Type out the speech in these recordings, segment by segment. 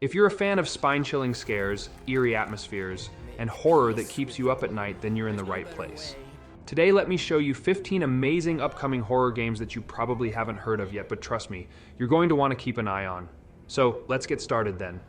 If you're a fan of spine-chilling scares, eerie atmospheres, and horror that keeps you up at night, then you're in the right place. Today, let me show you 15 amazing upcoming horror games that you probably haven't heard of yet, but trust me, you're going to want to keep an eye on. So, let's get started then.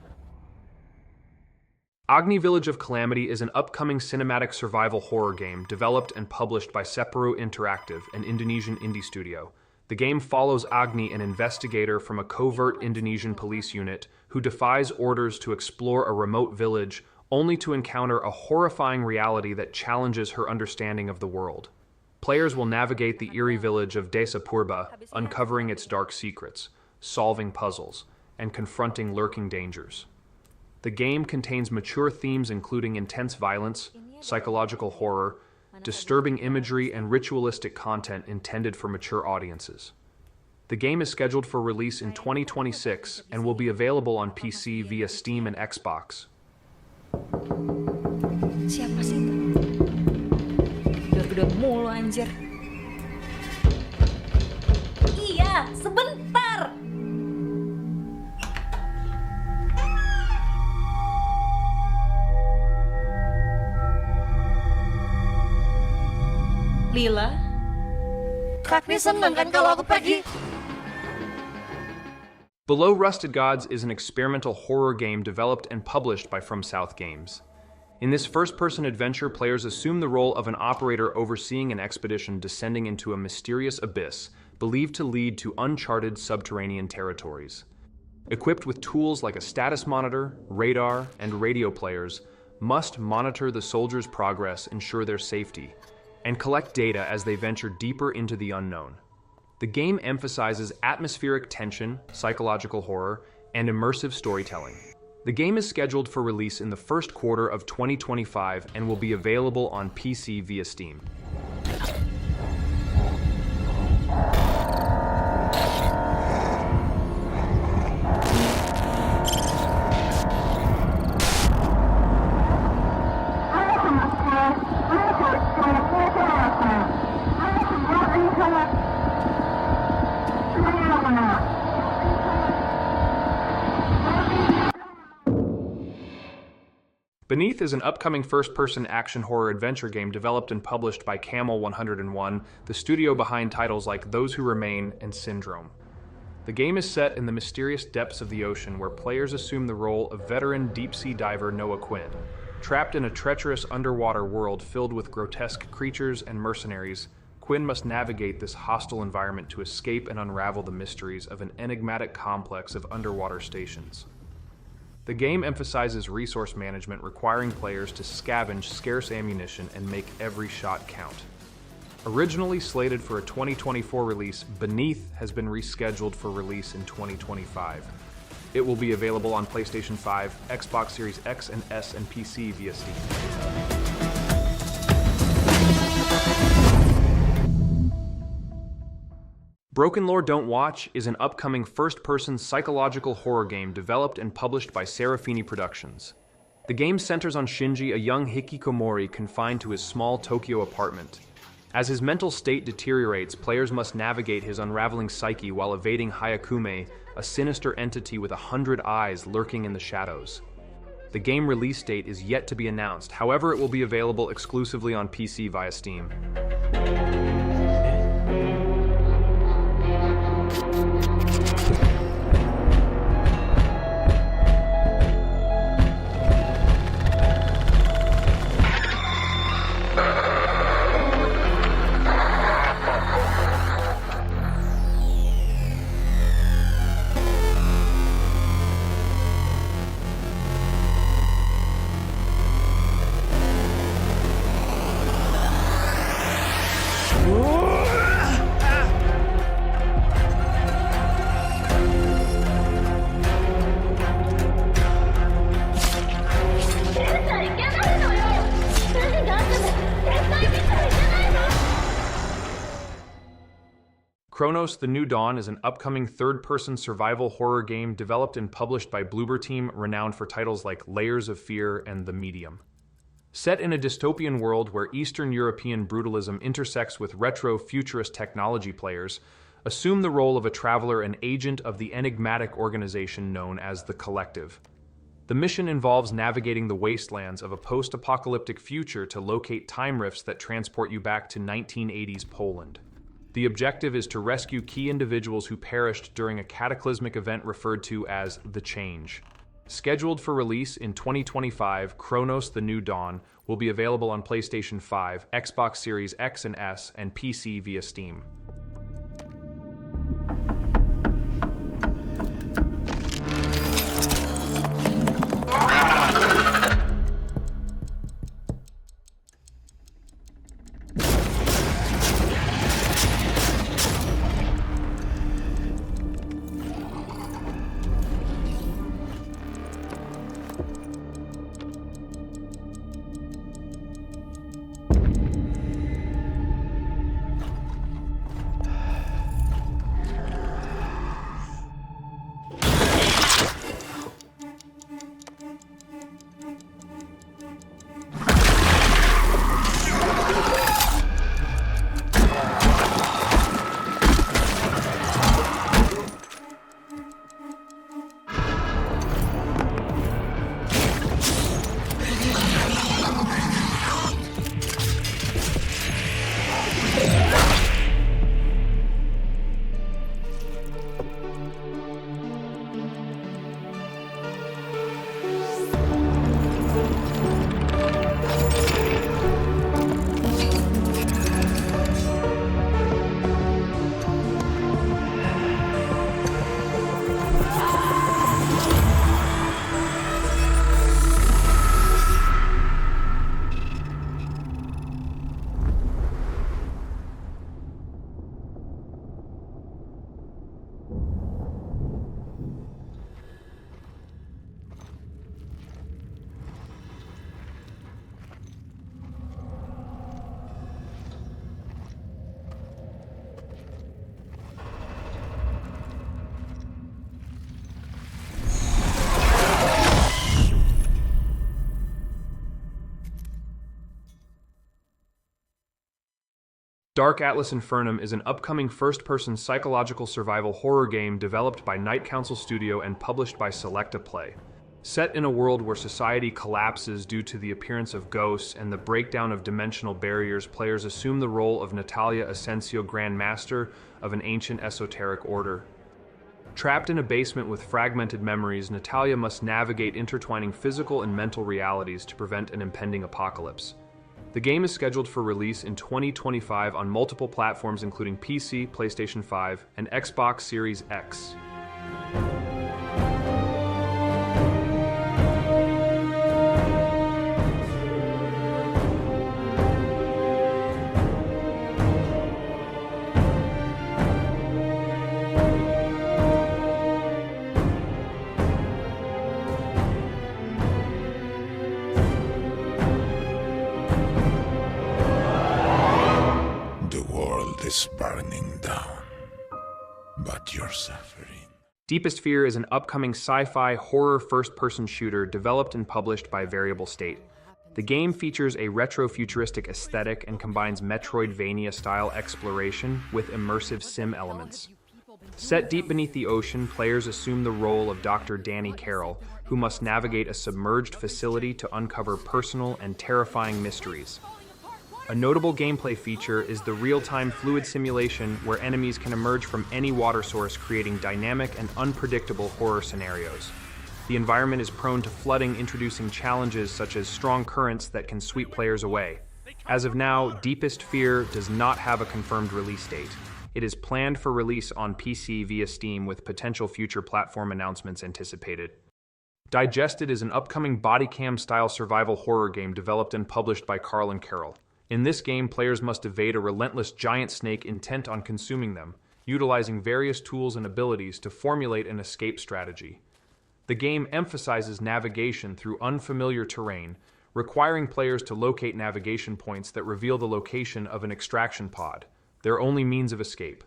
Agni Village of Calamity is an upcoming cinematic survival horror game developed and published by Separu Interactive, an Indonesian indie studio. The game follows Agni, an investigator from a covert Indonesian police unit who defies orders to explore a remote village only to encounter a horrifying reality that challenges her understanding of the world. Players will navigate the eerie village of Desa Purba, uncovering its dark secrets, solving puzzles, and confronting lurking dangers. The game contains mature themes including intense violence, psychological horror, disturbing imagery, and ritualistic content intended for mature audiences. The game is scheduled for release in 2026 and will be available on PC via Steam and Xbox. Siapa sih itu? Gede mulu anjir. Iya, sebentar. Lila, Agni seneng kan kalau aku pergi? Below Rusted Gods is an experimental horror game developed and published by From South Games. In this first-person adventure, players assume the role of an operator overseeing an expedition descending into a mysterious abyss believed to lead to uncharted subterranean territories. Equipped with tools like a status monitor, radar, and radio players, must monitor the soldiers' progress, ensure their safety, and collect data as they venture deeper into the unknown. The game emphasizes atmospheric tension, psychological horror, and immersive storytelling. The game is scheduled for release in the first quarter of 2025 and will be available on PC via Steam. Beneath is an upcoming first-person action horror adventure game developed and published by Camel 101, the studio behind titles like Those Who Remain and Syndrome. The game is set in the mysterious depths of the ocean where players assume the role of veteran deep-sea diver Noah Quinn. Trapped in a treacherous underwater world filled with grotesque creatures and mercenaries, Quinn must navigate this hostile environment to escape and unravel the mysteries of an enigmatic complex of underwater stations. The game emphasizes resource management, requiring players to scavenge scarce ammunition and make every shot count. Originally slated for a 2024 release, Beneath has been rescheduled for release in 2025. It will be available on PlayStation 5, Xbox Series X and S, and PC via Steam. BrokenLore Don't Watch is an upcoming first-person psychological horror game developed and published by Serafini Productions. The game centers on Shinji, a young hikikomori confined to his small Tokyo apartment. As his mental state deteriorates, players must navigate his unraveling psyche while evading Hayakume, a sinister entity with 100 eyes lurking in the shadows. The game release date is yet to be announced, however it will be available exclusively on PC via Steam. Cronos: The New Dawn is an upcoming third-person survival horror game developed and published by Bloober Team, renowned for titles like Layers of Fear and The Medium. Set in a dystopian world where Eastern European brutalism intersects with retro-futurist technology, players assume the role of a traveler and agent of the enigmatic organization known as the Collective. The mission involves navigating the wastelands of a post-apocalyptic future to locate time rifts that transport you back to 1980s Poland. The objective is to rescue key individuals who perished during a cataclysmic event referred to as the Change. Scheduled for release in 2025, Cronos: The New Dawn will be available on PlayStation 5, Xbox Series X and S, and PC via Steam. Dark Atlas Infernum is an upcoming first-person psychological survival horror game developed by Night Council Studio and published by Selecta Play. Set in a world where society collapses due to the appearance of ghosts and the breakdown of dimensional barriers, players assume the role of Natalia Asensio, Grand Master of an ancient esoteric order. Trapped in a basement with fragmented memories, Natalia must navigate intertwining physical and mental realities to prevent an impending apocalypse. The game is scheduled for release in 2025 on multiple platforms including PC, PlayStation 5, and Xbox Series X. Is burning down, but you're suffering. Deepest Fear is an upcoming sci-fi horror first-person shooter developed and published by Variable State. The game features a retro-futuristic aesthetic and combines Metroidvania-style exploration with immersive sim elements. Set deep beneath the ocean, players assume the role of Dr. Danny Carroll, who must navigate a submerged facility to uncover personal and terrifying mysteries. A notable gameplay feature is the real-time fluid simulation where enemies can emerge from any water source, creating dynamic and unpredictable horror scenarios. The environment is prone to flooding, introducing challenges such as strong currents that can sweep players away. As of now, Deepest Fear does not have a confirmed release date. It is planned for release on PC via Steam with potential future platform announcements anticipated. Digested is an upcoming body cam-style survival horror game developed and published by Carl & Carroll. In this game, players must evade a relentless giant snake intent on consuming them, utilizing various tools and abilities to formulate an escape strategy. The game emphasizes navigation through unfamiliar terrain, requiring players to locate navigation points that reveal the location of an extraction pod, their only means of escape.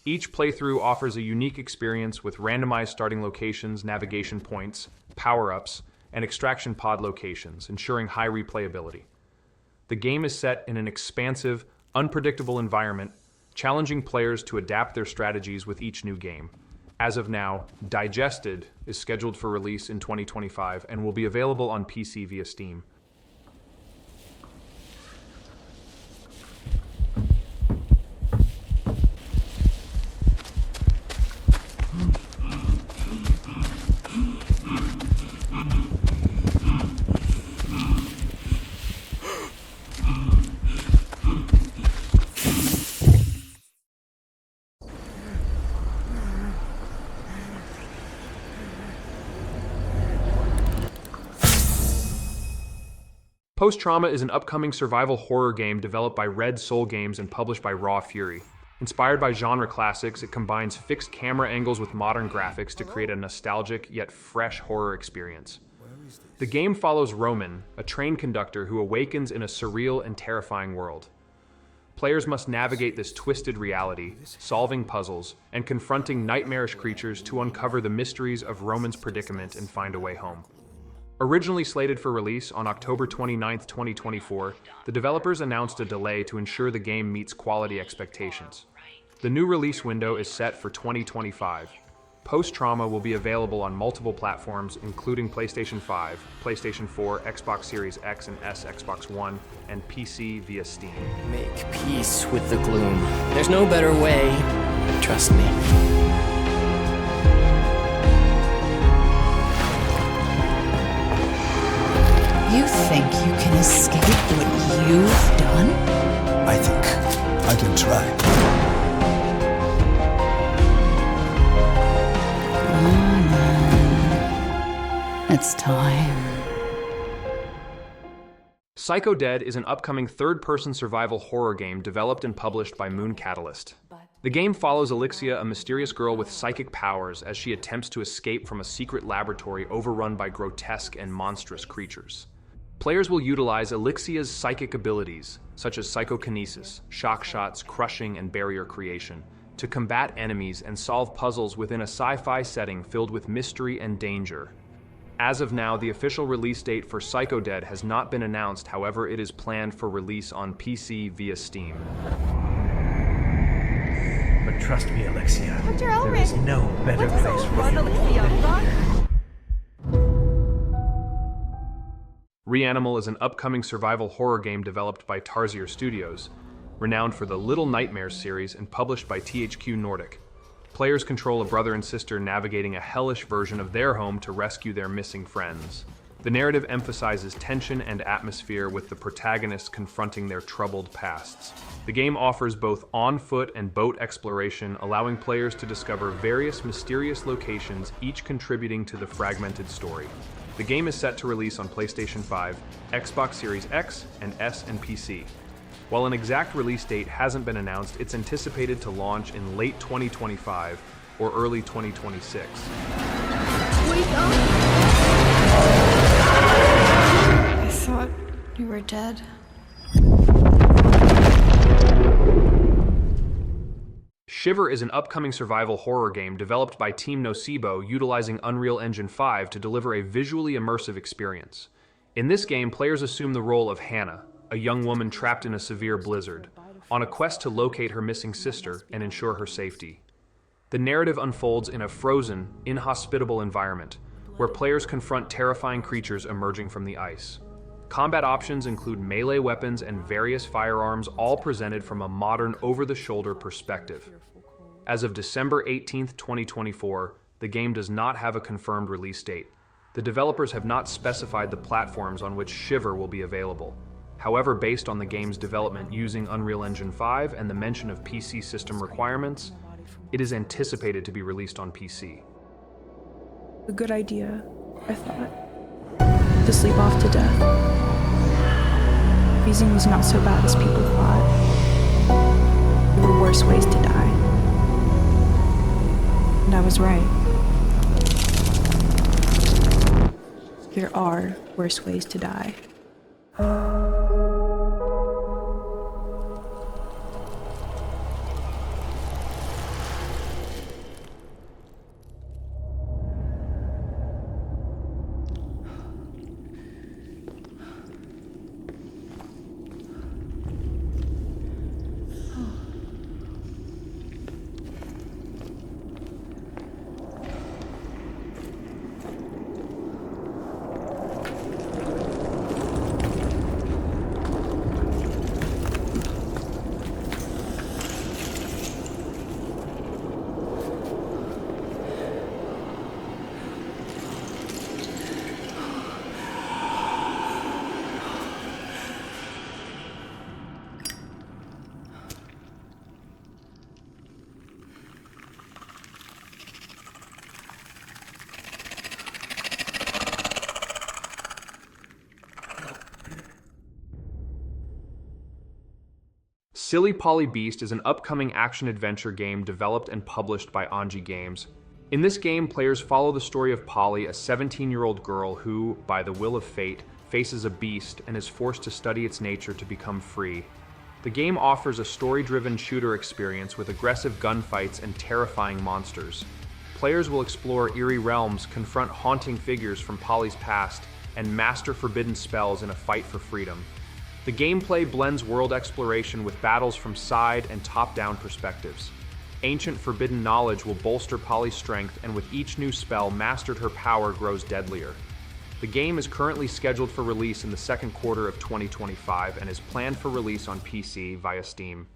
Each playthrough offers a unique experience with randomized starting locations, navigation points, power-ups, and extraction pod locations, ensuring high replayability. The game is set in an expansive, unpredictable environment, challenging players to adapt their strategies with each new game. As of now, Digested is scheduled for release in 2025 and will be available on PC via Steam. Post-Trauma is an upcoming survival horror game developed by Red Soul Games and published by Raw Fury. Inspired by genre classics, it combines fixed camera angles with modern graphics to create a nostalgic yet fresh horror experience. The game follows Roman, a train conductor who awakens in a surreal and terrifying world. Players must navigate this twisted reality, solving puzzles, and confronting nightmarish creatures to uncover the mysteries of Roman's predicament and find a way home. Originally slated for release on October 29, 2024, the developers announced a delay to ensure the game meets quality expectations. The new release window is set for 2025. Post-Trauma will be available on multiple platforms, including PlayStation 5, PlayStation 4, Xbox Series X and S, Xbox One, and PC via Steam. Make peace with the gloom. There's no better way. Trust me. You think you can escape what you've done? I think I can try. It's time. Psycho Dead is an upcoming third-person survival horror game developed and published by Moon Catalyst. The game follows Elixia, a mysterious girl with psychic powers, as she attempts to escape from a secret laboratory overrun by grotesque and monstrous creatures. Players will utilize Elixia's psychic abilities, such as psychokinesis, shock shots, crushing, and barrier creation, to combat enemies and solve puzzles within a sci-fi setting filled with mystery and danger. As of now, the official release date for Psycho Dead has not been announced, however, it is planned for release on PC via Steam. But trust me, Alexia, there is no better place for you than here. Reanimal is an upcoming survival horror game developed by Tarsier Studios, renowned for the Little Nightmares series and published by THQ Nordic. Players control a brother and sister navigating a hellish version of their home to rescue their missing friends. The narrative emphasizes tension and atmosphere, with the protagonists confronting their troubled pasts. The game offers both on-foot and boat exploration, allowing players to discover various mysterious locations, each contributing to the fragmented story. The game is set to release on PlayStation 5, Xbox Series X, and S and PC. While an exact release date hasn't been announced, it's anticipated to launch in late 2025 or early 2026. Wake up! I thought you were dead. Shiver is an upcoming survival horror game developed by Team Nocebo, utilizing Unreal Engine 5 to deliver a visually immersive experience. In this game, players assume the role of Hannah, a young woman trapped in a severe blizzard, on a quest to locate her missing sister and ensure her safety. The narrative unfolds in a frozen, inhospitable environment, where players confront terrifying creatures emerging from the ice. Combat options include melee weapons and various firearms, all presented from a modern, over-the-shoulder perspective. As of December 18, 2024, the game does not have a confirmed release date. The developers have not specified the platforms on which Shiver will be available. However, based on the game's development using Unreal Engine 5 and the mention of PC system requirements, it is anticipated to be released on PC. A good idea, I thought. To sleep off to death. Freezing was not so bad as people thought. There were worse ways to die. And I was right. There are worse ways to die. Silly Polly Beast is an upcoming action-adventure game developed and published by Agni Games. In this game, players follow the story of Polly, a 17-year-old girl who, by the will of fate, faces a beast and is forced to study its nature to become free. The game offers a story-driven shooter experience with aggressive gunfights and terrifying monsters. Players will explore eerie realms, confront haunting figures from Polly's past, and master forbidden spells in a fight for freedom. The gameplay blends world exploration with battles from side and top-down perspectives. Ancient forbidden knowledge will bolster Polly's strength, and with each new spell mastered, her power grows deadlier. The game is currently scheduled for release in the second quarter of 2025 and is planned for release on PC via Steam.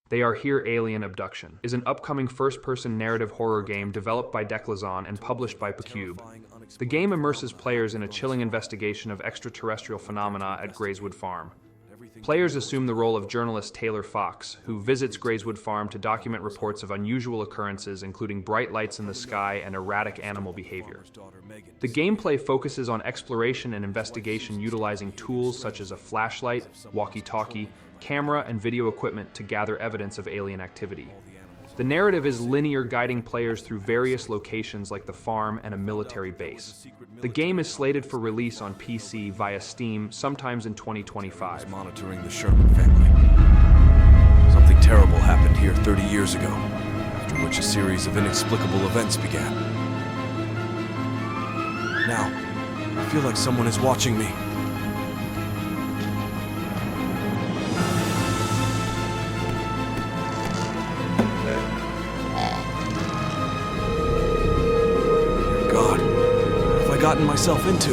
They Are Here Alien Abduction is an upcoming first-person narrative horror game developed by Declazon and published by Pacube. The game immerses players in a chilling investigation of extraterrestrial phenomena at Grayswood Farm. Players assume the role of journalist Taylor Fox, who visits Grayswood Farm to document reports of unusual occurrences, including bright lights in the sky and erratic animal behavior. The gameplay focuses on exploration and investigation, utilizing tools such as a flashlight, walkie-talkie, camera, and video equipment to gather evidence of alien activity. The narrative is linear, guiding players through various locations like the farm and a military base. The game is slated for release on PC via Steam sometimes in 2025. Monitoring the Sherman family. Something terrible happened here 30 years ago, after which a series of inexplicable events began. Now, I feel like someone is watching me. Gotten myself into.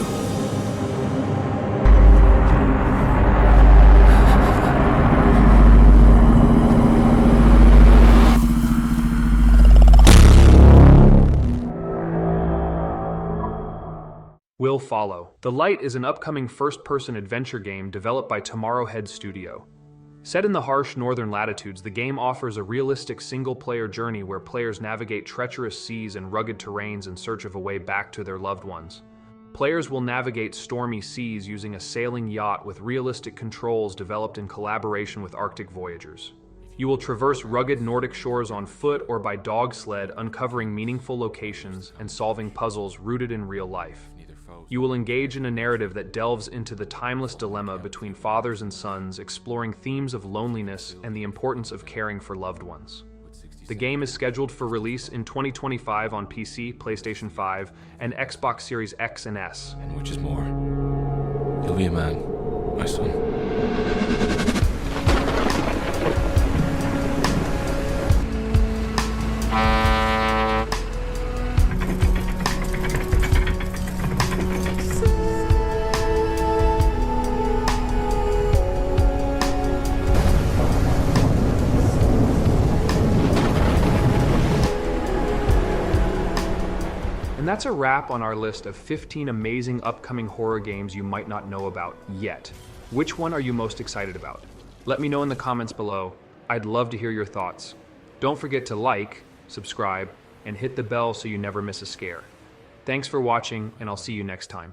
Will follow. The Light is an upcoming first-person adventure game developed by Tomorrowhead Studio. Set in the harsh northern latitudes, the game offers a realistic single-player journey where players navigate treacherous seas and rugged terrains in search of a way back to their loved ones. Players will navigate stormy seas using a sailing yacht with realistic controls developed in collaboration with Arctic voyagers. You will traverse rugged Nordic shores on foot or by dog sled, uncovering meaningful locations and solving puzzles rooted in real life. You will engage in a narrative that delves into the timeless dilemma between fathers and sons, exploring themes of loneliness and the importance of caring for loved ones. The game is scheduled for release in 2025 on PC, PlayStation 5, and Xbox Series X and S. And which is more? You'll be a man, my son. And that's a wrap on our list of 15 amazing upcoming horror games you might not know about yet. Which one are you most excited about? Let me know in the comments below. I'd love to hear your thoughts. Don't forget to like, subscribe, and hit the bell so you never miss a scare. Thanks for watching, and I'll see you next time.